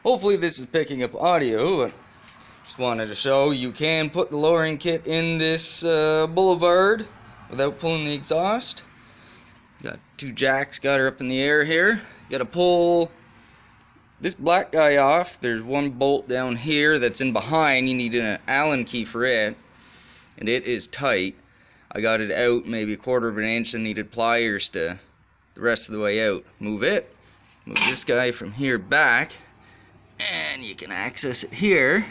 Hopefully this is picking up audio, but just wanted to show you can put the lowering kit in this Boulevard without pulling the exhaust. Got two jacks, got her up in the air here. Got to pull this black guy off. There's one bolt down here that's in behind. You need an Allen key for it, and it is tight. I got it out maybe 1/4 of an inch and needed pliers to the rest of the way out. Move it. Move this guy from here back, and you can access it here.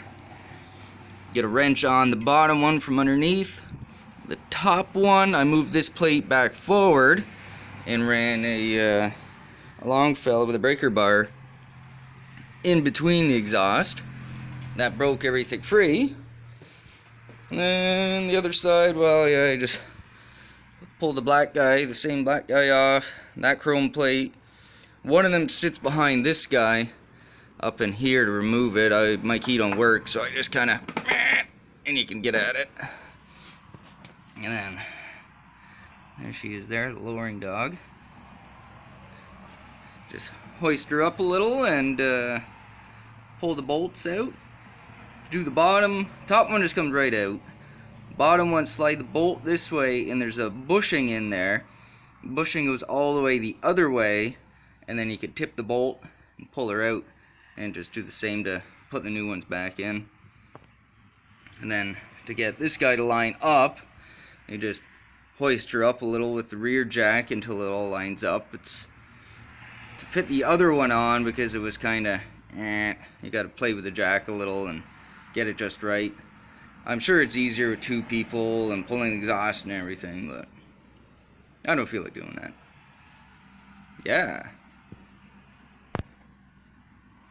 Get a wrench on the bottom one from underneath. The top one, I moved this plate back forward and ran a long fella with a breaker bar in between the exhaust. That broke everything free. And then the other side, well, yeah, I just pulled the same black guy off, that chrome plate. One of them sits behind this guy up in here to remove it. My key don't work, so I just kind of, and you can get at it. And then, there she is there, the lowering dog. Just hoist her up a little and pull the bolts out. To do the top one just comes right out. Bottom one, slide the bolt this way, and there's a bushing in there. The bushing goes all the way the other way, and then you could tip the bolt and pull her out, and just do the same to put the new ones back in. And then to get this guy to line up, you just hoist her up a little with the rear jack until it all lines up. It's to fit the other one on because it was kind of, you got to play with the jack a little and get it just right. I'm sure it's easier with two people and pulling the exhaust and everything, but I don't feel like doing that. Yeah.